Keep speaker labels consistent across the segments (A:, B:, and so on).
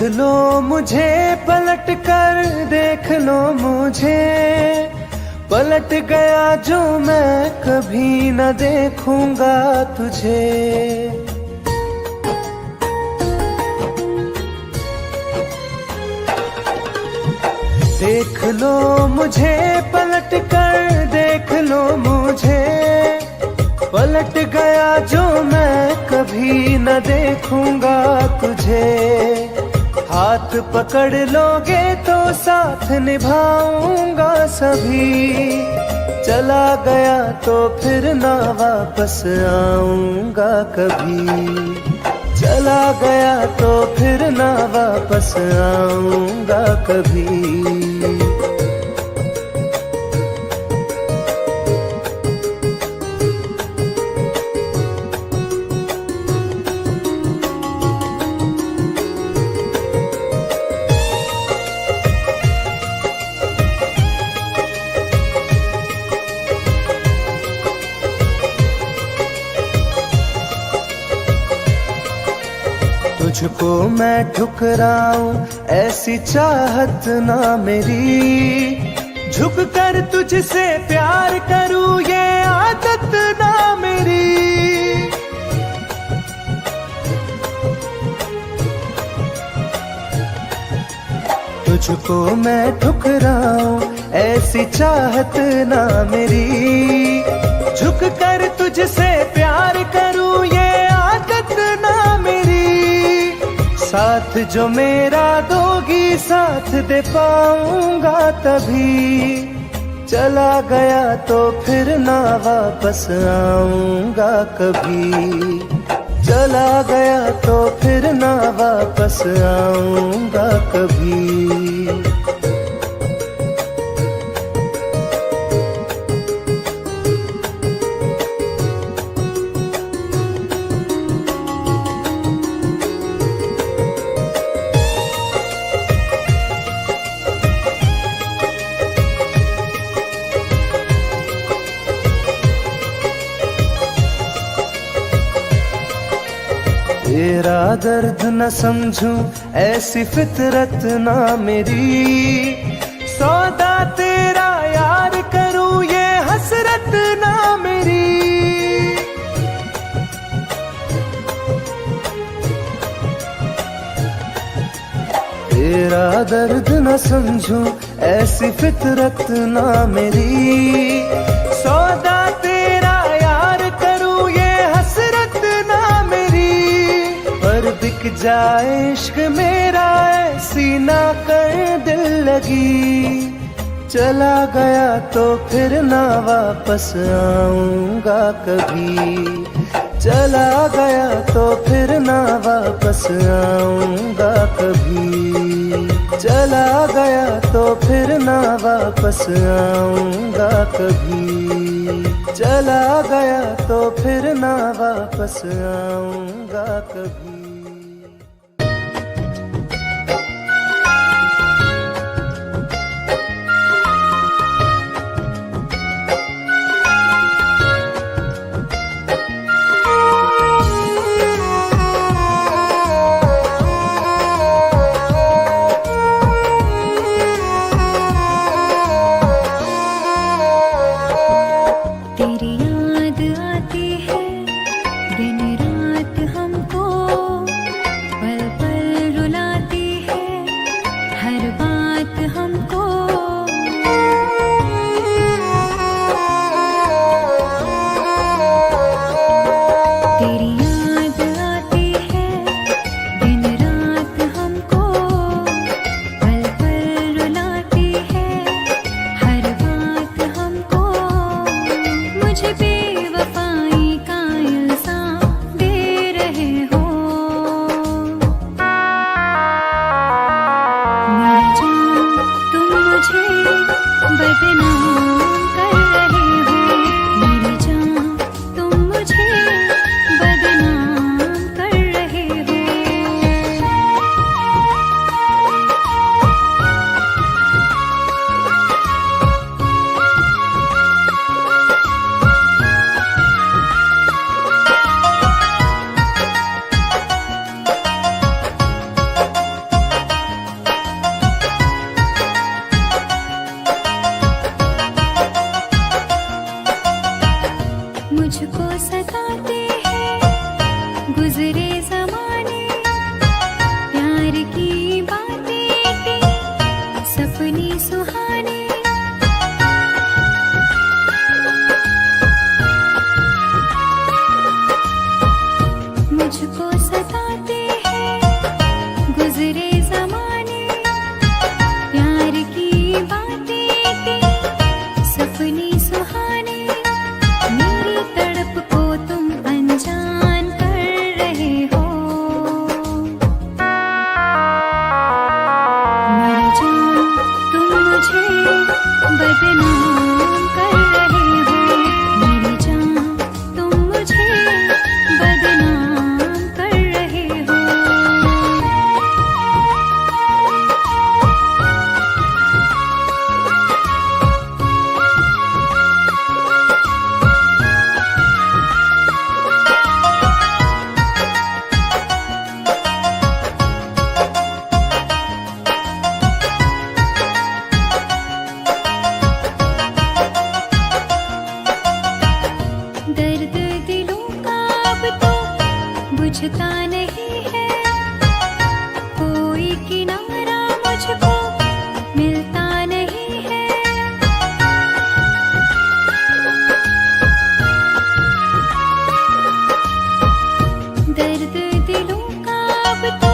A: लो मुझे पलट कर, देख लो मुझे, पलट गया जो मैं कभी न देखूंगा तुझे। देख लो मुझे पलट कर, देख लो मुझे, पलट गया जो मैं कभी न देखूंगा तुझे। हाथ पकड़ लोगे तो साथ निभाऊंगा सभी, चला गया तो फिर ना वापस आऊंगा कभी। चला गया तो फिर ना वापस आऊंगा कभी। तुझको मैं ठुकराऊं ऐसी चाहत ना मेरी, झुक कर तुझसे प्यार करूं ये आदत ना मेरी। तुझको मैं ठुकराऊं ऐसी चाहत ना मेरी, झुक कर तुझसे प्यार करूं ये आदत ना मेरी। साथ जो मेरा दोगी साथ दे पाऊंगा तभी, चला गया तो फिर ना वापस आऊंगा कभी। चला गया तो फिर ना वापस आऊंगा कभी। तेरा दर्द न समझूं ऐसी फितरत ना मेरी, सौदा तेरा यार करूं ये हसरत ना मेरी। तेरा दर्द न समझूं ऐसी फितरत ना मेरी, सौदा तेरा यार करूं ये हसरत ना मेरी। पर बिक जाए इश्क मेरा ऐसी ना कर दिल लगी, चला गया तो फिर ना वापस आऊंगा कभी। चला गया तो फिर ना वापस आऊंगा कभी। चला गया तो फिर ना वापस आऊंगा कभी। चला गया तो फिर ना वापस आऊंगा कभी।
B: बदनाम कर रहे हो। मेरी जान तुम मुझे बदनाम कर रहे हो। दर्द दिलों का अब तो बुझता नहीं है, कोई किनारा मुझको मिलता नहीं है। दर्द दिलों का अब तो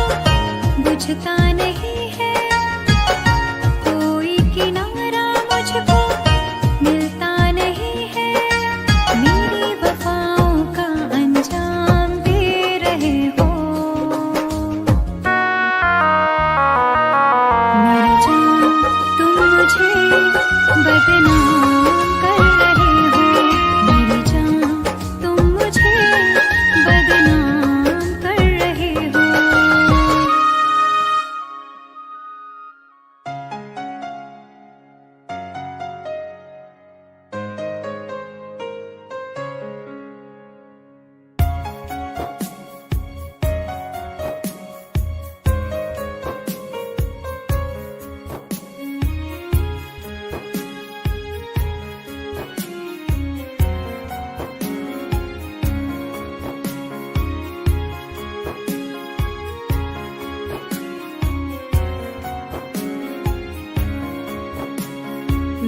B: बुझता नहीं है, कोई किनारा मुझको मिलता नहीं है। मेरी वफाओं का अंजाम दे रहे हो। मेरी जान तुम मुझे बदनाम कर रहे हो। मेरी जान तुम मुझे बदनाम कर रहे हो।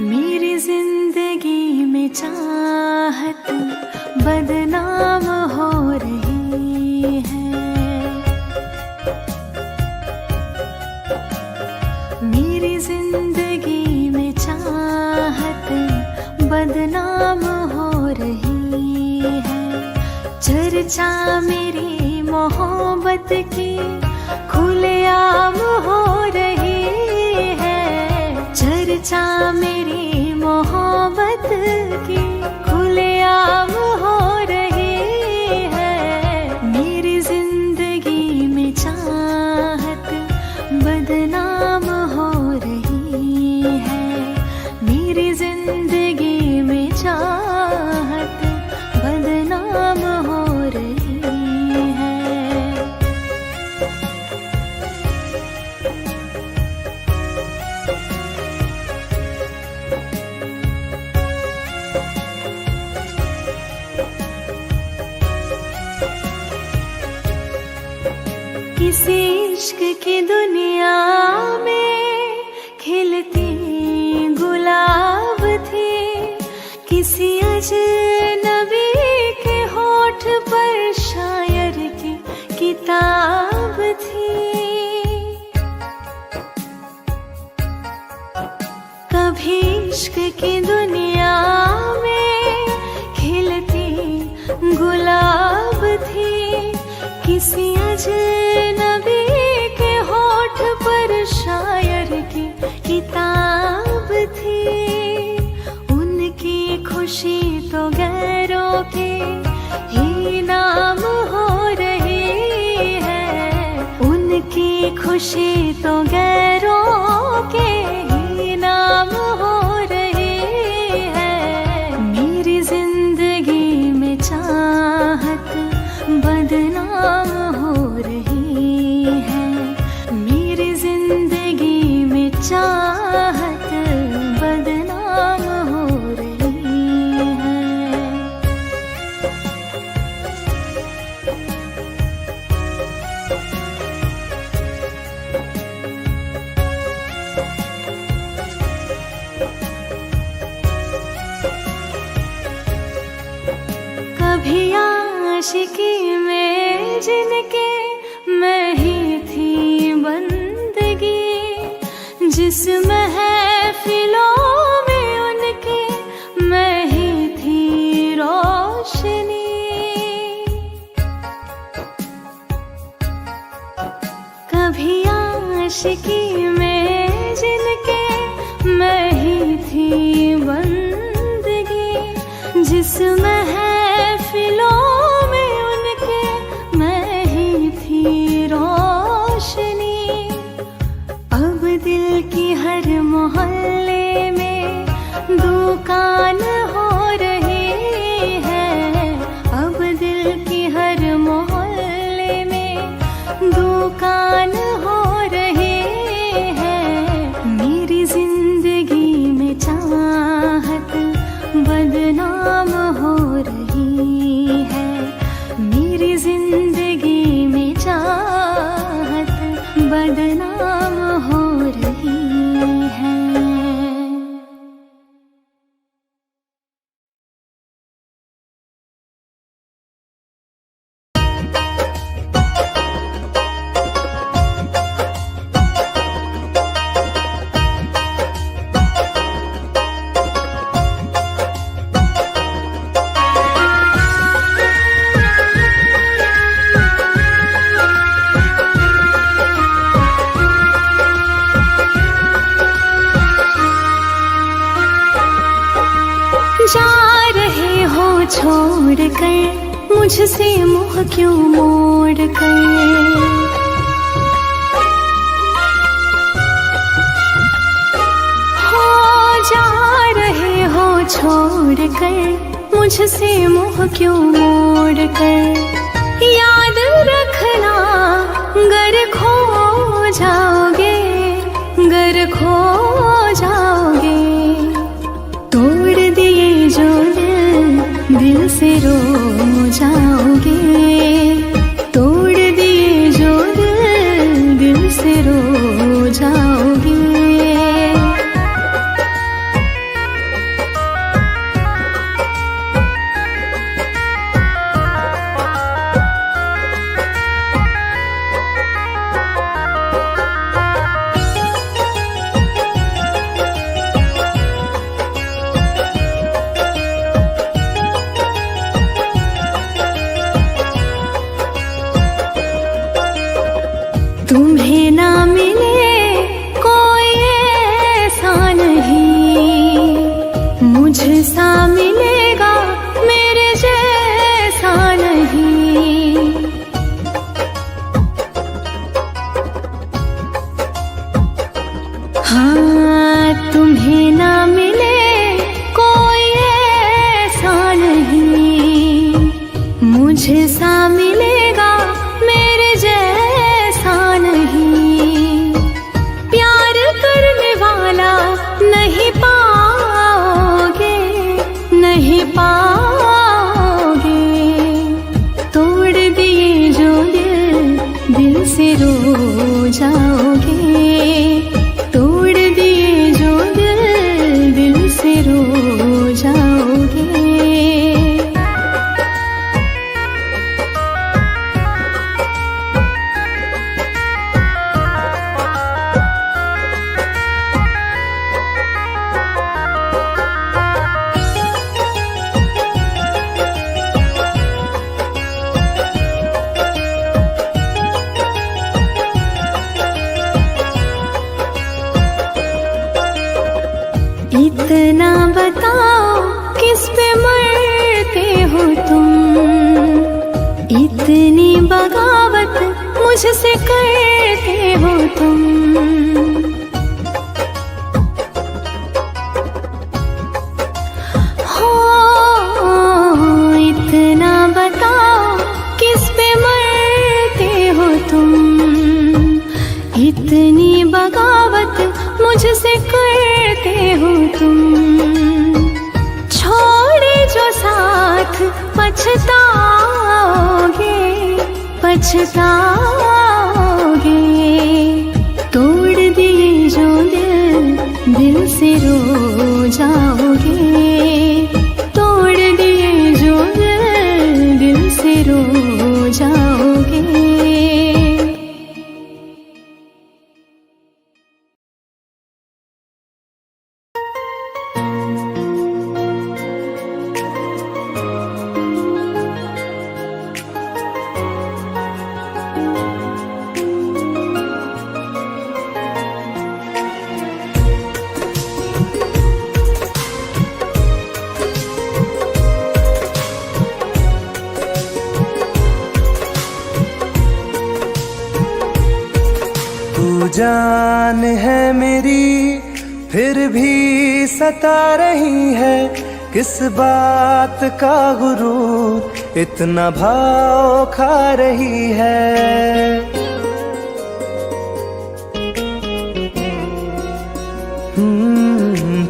B: मेरी जिंदगी में चाहत बदनाम हो रही है। मेरी जिंदगी में चाहत बदनाम हो रही है। चर्चा मेरी मोहब्बत की खुलेआम हो रही है। चर्चा मेरी मोहब्बत की खुलेआम हो रही है। मेरी जिंदगी में चाहत बदनाम हो रही है। मेरी जिंदगी में चाहत बदनाम हो रही है। किसी इश्क की दुनिया में खिलती गुलाब थी। किसी अजनबी के होठ पर शायर की किताब थी। कभी इश्क की दुनिया में खिलती गुलाब थी। किसी अजनबी के होठ पर शायर की किताब थी। उनकी खुशी तो गैरों के ही नाम हो रही है। उनकी खुशी तो गैरों के ही नाम हो रही है। मेरी जिंदगी में चाहत बदनाम हो रही है। मेरी जिंदगी में चाहत बदनाम हो रही है। कभी आशिकी में जिनके मैं ही थी बंदगी। जिस महफिलों में उनके मैं ही थी रोशनी। कभी आशिकी में जिनके मैं ही थी महफिलों में उनके मैं ही थी रोशनी। अब दिल की हर मोहल्ले में दुकान हो रही है। अब दिल की हर मोहल्ले में दुकान हो रही है। मेरी जिंदगी में चाहत बदनाम हो रही है। मेरी जिंदगी में चाहत बदनाम हो रही है। जा रहे हो छोड़ कर मुझसे मुँह क्यों मोड़ कर। हो जा रहे हो छोड़ कर मुझसे मुँह क्यों मोड़ कर। याद रखना गर खो जाओगे, गर खो जाओगे। तोड़ दिए जो दिल से रो जाओगे। तोड़ दिए जो दिल से रो जाओगे। तुम्हें ना मिले कोई ऐसा नहीं, मुझसा मिलेगा मेरे जैसा नहीं। हाँ तुम्हें ना मिले कोई ऐसा नहीं, मुझसा मिलेगा मेरे जैसा नहीं। प्यार करने वाला नहीं पाओगे, नहीं पाओगे। तोड़ दिए जो दिल से रो जाओगे। तोड़ दिए जो दिल से रो जाओगे। इतना बताओ किस पे मरते हो तुम, इतनी बगावत मुझसे करते हो तुम। हो इतना बताओ किस पे मरते हो तुम, इतनी बगावत मुझसे करते हो तुम। छोड़े जो साथ पछताओगे, पछताओगे। तोड़ दिए जो दिल से रो जाओगे। तोड़ दिए जो दिल से रो जाओगे।
A: जान है मेरी फिर भी सता रही है, किस बात का गुरूर इतना भाव खा रही है।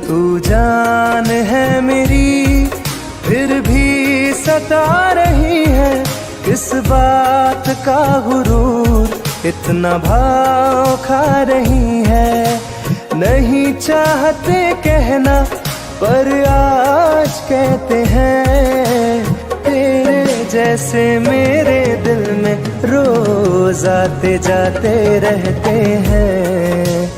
A: तू जान है मेरी फिर भी सता रही है, किस बात का गुरूर इतना भाव खा रही है। नहीं चाहते कहना पर आज कहते हैं, तेरे जैसे मेरे दिल में रोज आते जाते रहते हैं।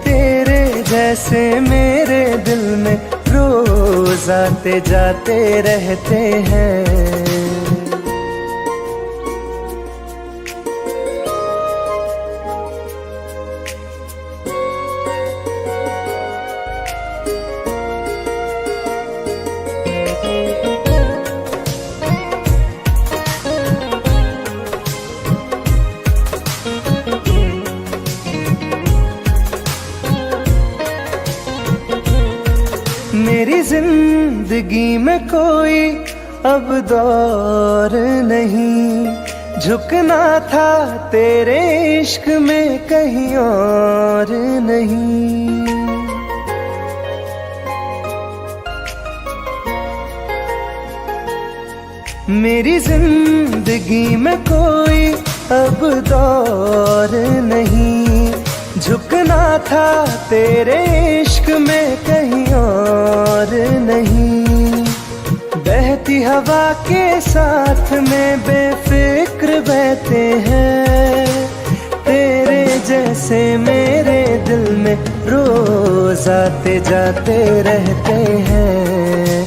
A: तेरे जैसे मेरे दिल में रोज आते जाते रहते हैं। मेरी जिंदगी में कोई अब दौर नहीं, झुकना था तेरे इश्क में कहीं और नहीं। मेरी जिंदगी में कोई अब दौर नहीं, झुकना था तेरे इश्क में कहीं और नहीं। बहती हवा के साथ में बेफिक्र बहते हैं, तेरे जैसे मेरे दिल में रोज आते जाते रहते हैं।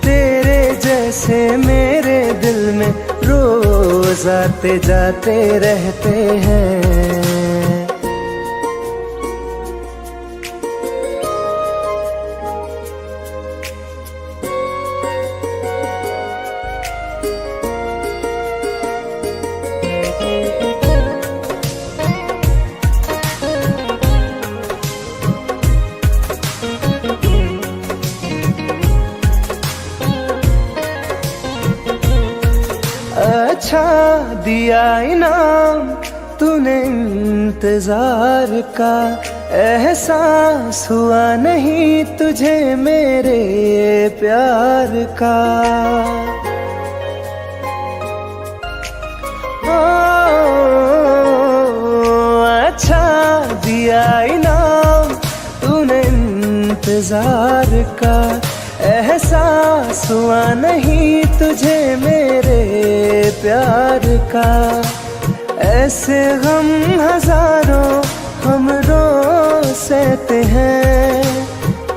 A: तेरे जैसे मेरे दिल में रोज आते जाते रहते हैं। अच्छा दिया इनाम तूने इंतजार का, एहसास हुआ नहीं तुझे मेरे प्यार का। अच्छा दिया इनाम तूने इंतजार का, एहसास हुआ नहीं तुझे मेरे प्यार का। ऐसे गम हजारों हम रोज सहते हैं,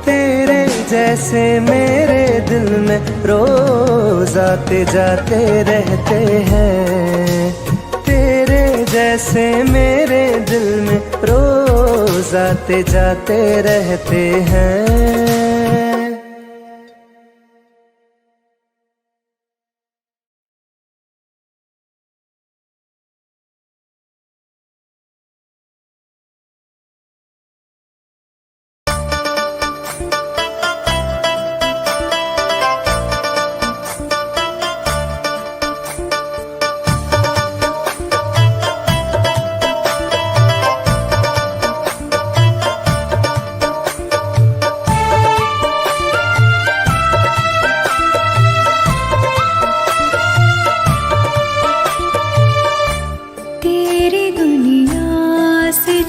A: तेरे जैसे मेरे दिल में रोज आते जाते रहते हैं। तेरे जैसे मेरे दिल में रोज आते जाते रहते हैं।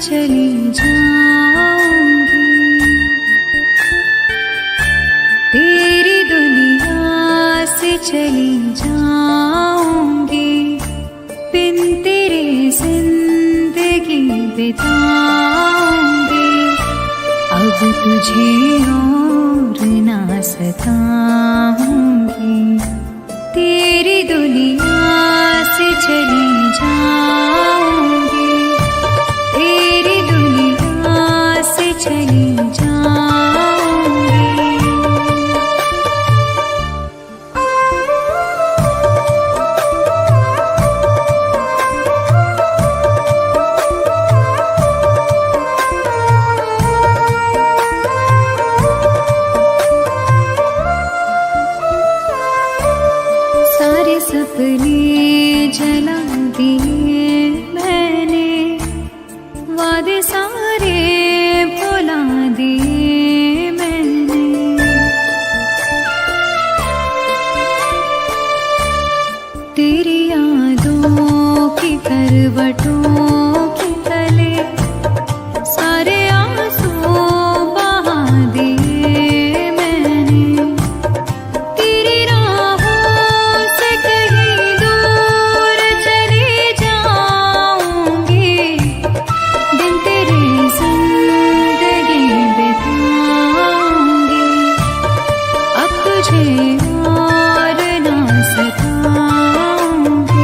B: चली जाऊंगी, तेरी दुनिया से चली जाऊंगी, बिन तेरे जिंदगी बिताऊंगी। अब तुझे और ना सताऊंगी, तेरी दुनिया से चली जाऊंगी, तेरी दुनिया से चली जाऊंगी। करवटों के तले सारे आंसू बहा दिए मैंने। तेरी राहों से कहीं दूर चली जाऊंगी, दिन तेरी जिंदगी बिताऊंगी। अब तुझे और ना सताऊंगी।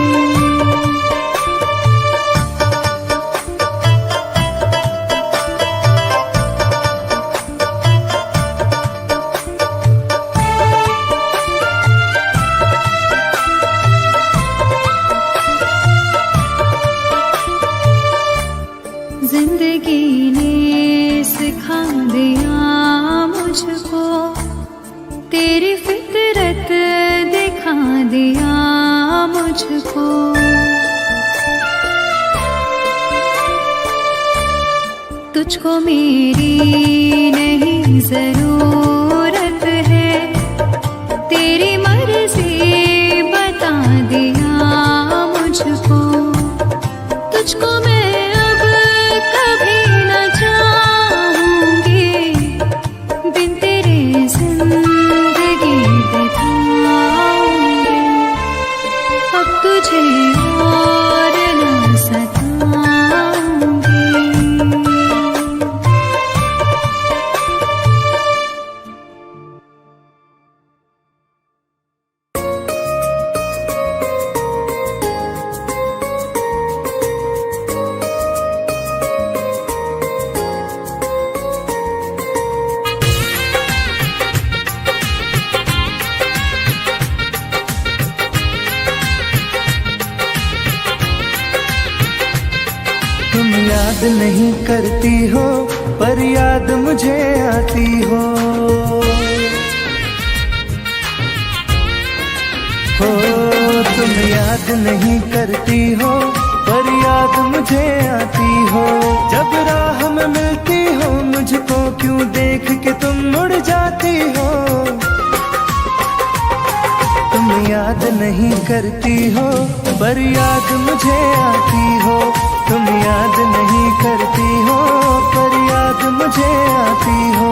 B: जिंदगी ने सिखा दिया मुझको, तेरी फितरत दिखा दिया मुझको। तुझको मेरी नहीं जरूरत है, तेरी मर्जी बता दिया मुझको। तुझको मैं अब कभी न चाहूंगी, बिन तेरे जिंदगी बिताऊंगी। अब तुझे और न सताऊंगी।
A: तुम याद नहीं करती हो पर याद मुझे आती हो। तुम याद नहीं करती हो पर याद मुझे आती हो। जब राह में मिलती हो मुझको क्यों देख के तुम मुड़ जाती हो। तुम याद नहीं करती हो पर याद मुझे आती हो। तुम याद नहीं करती हो पर याद मुझे आती हो।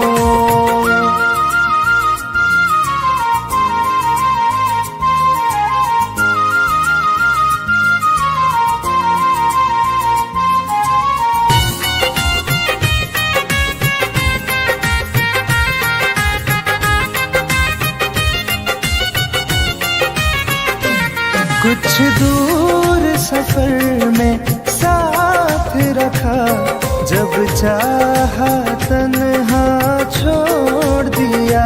A: कुछ दूर सफर में साथ रखा, जब चाहा तन्हा छोड़ दिया।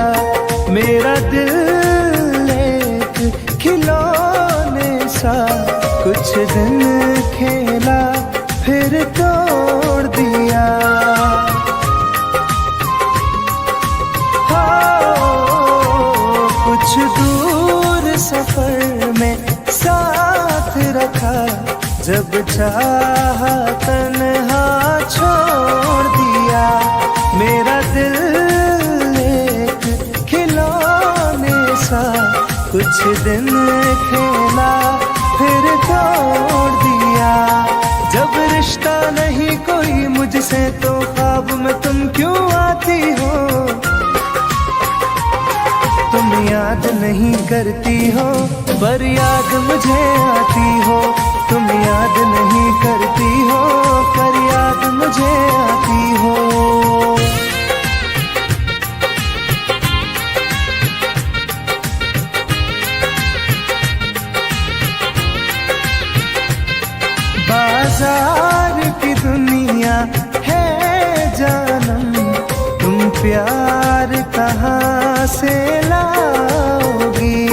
A: मेरा दिल एक खिलौने सा कुछ दिन खेला फिर तोड़ दिया। कुछ दूर सफर में साथ रखा, जब चाहा तन्हा छोड़ दिया। मेरा दिल एक खिलौने सा कुछ दिन खेला फिर तोड़ दिया। जब रिश्ता नहीं कोई मुझसे तो ख्वाब में तुम क्यों आती हो। तुम याद नहीं करती हो पर याद मुझे आती हो। तुम याद नहीं करती हो पर याद मुझे आती हो। बाजार की दुनिया है जानम, तुम प्यार कहाँ से लाओगी।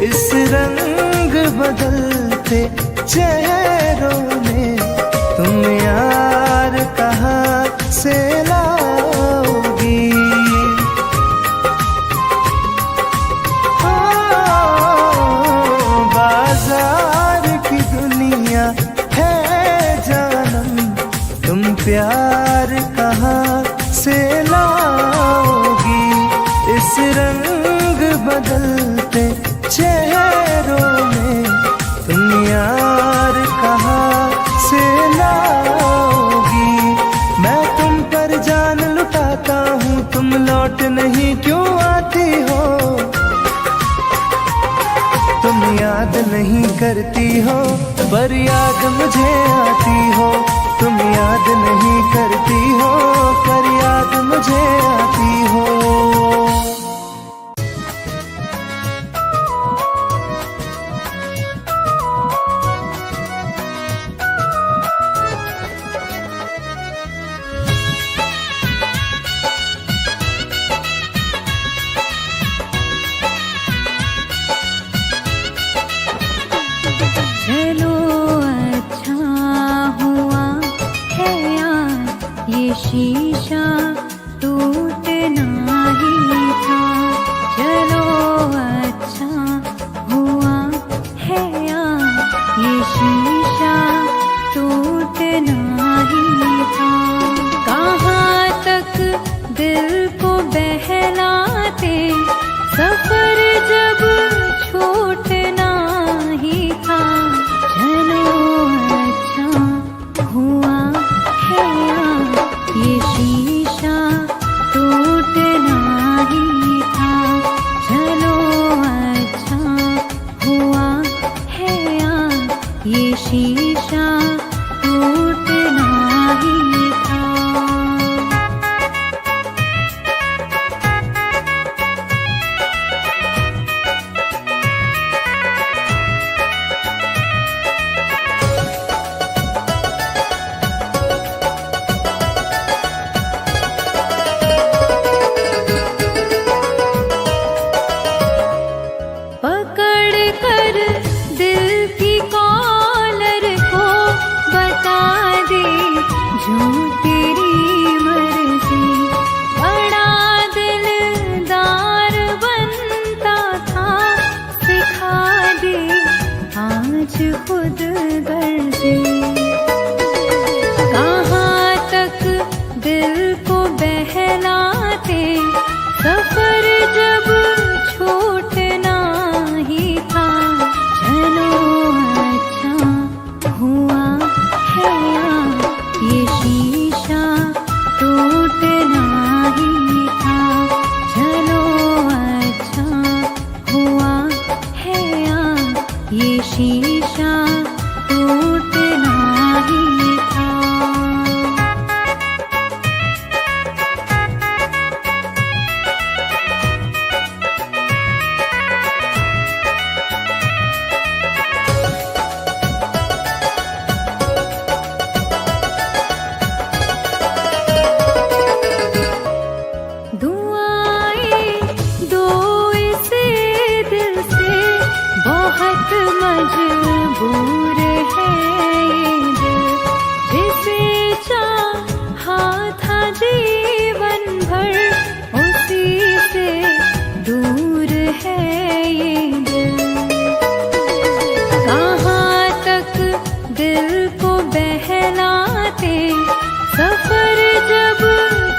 A: इस रंग बदलते चेहरों में तुम यार कहाँ से लाओगी। बाजार की दुनिया है जानम, तुम प्यार कहाँ से लाओगी। इस रंग बदलते चेहरों में तुम यार कहाँ से मुझे आती हो।
B: चलो अच्छा हुआ है यार ये शीशा टूटना ही था। चलो अच्छा हुआ है यार ये शीशा टूटना ही था। कहाँ तक दिल को बहलाते सफर जब छूटना ही था। चलो अच्छा हुआ है यार ये शीशा टूटना ही था। चलो अच्छा हुआ है यार ये शीशा टूटना ही था। पकड़ कर दिल की कॉलर को बता दे जो तेरी मर्जी। बड़ा दिलदार बनता था सिखा दे आज खुद गर्जी। कहाँ तक दिल को बहलाते सफर जब छूटना ही था। चलो अच्छा हुआ है यार ये शीशा टूटना ही था। चलो अच्छा हुआ है यार ये शीशा टूटना ही था। दुआएं दो इसे दिल से बहुत मजबूर है ये दिल। जिसे चाहा था जीवन भर उसी से दूर है ये दिल। कहाँ तक दिल को बहलाते सफर जब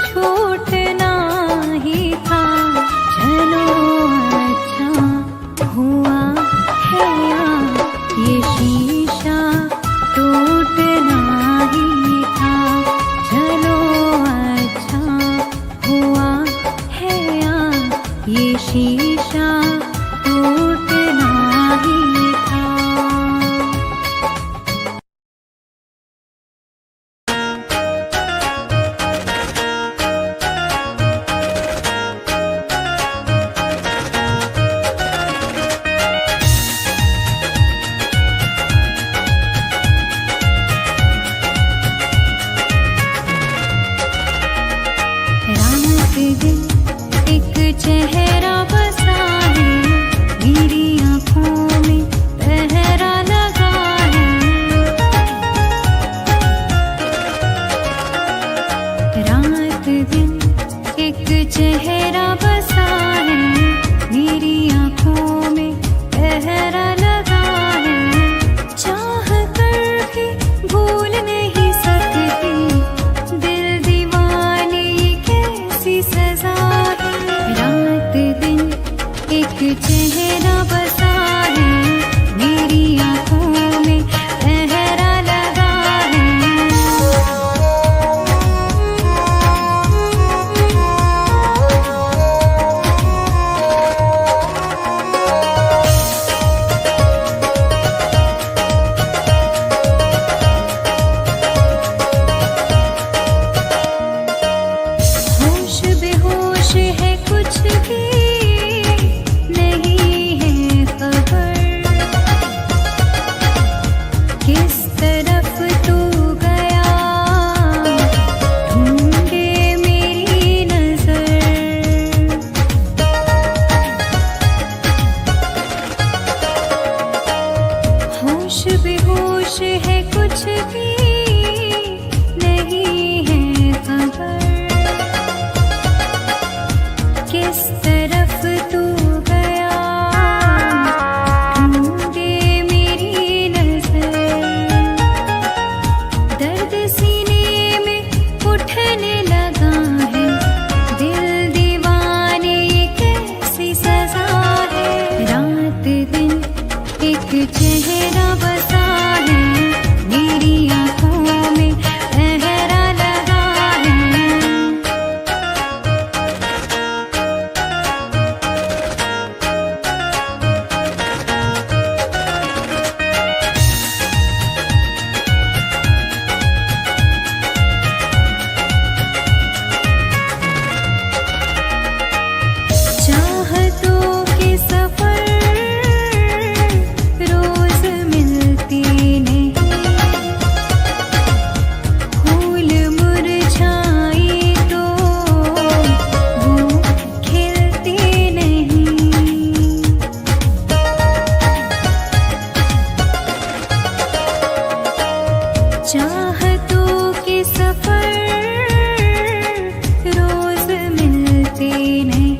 B: छूटना ही था। चलो अच्छा हुआ है यार ये शीशा टूटना ही था। चलो अच्छा हुआ है यार ये शीशा टूटना ही था। रात दिन एक चेहरा बसा है मेरी आँखों में पहरा लगा है। रात दिन एक चेहरा बसा है मेरी आँखों में पहरा लगा है। चाह कर भी भूल नहीं सकती दिल दीवाने ये कैसी सजा है। रात दिन एक चेहरा बसा है मेरी आँखों में पहरा लगा है। होश जिस तरफ तू गया ढूंढे मेरी नजर, दर्द सीने में उठने लगा है, दिल दीवाने ये कैसी सजा है। रात दिन एक चेहरा बसा है, मेरी आंखों में पहरा लगा है। चाहतों के सफर रोज मिलते नहीं, फूल मुरझाए तो वो खिलते नहीं। चाहतों के सफर रोज मिलते नहीं,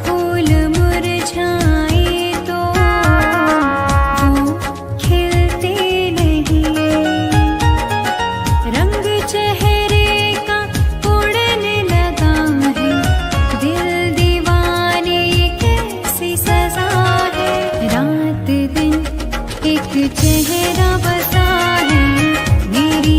B: फूल मुरझाए तो वो खिलते नहीं। रंग चेहरे का उड़ने लगा है, दिल दीवाने ये कैसी सजा है। रात दिन एक चेहरा बसा है, मेरी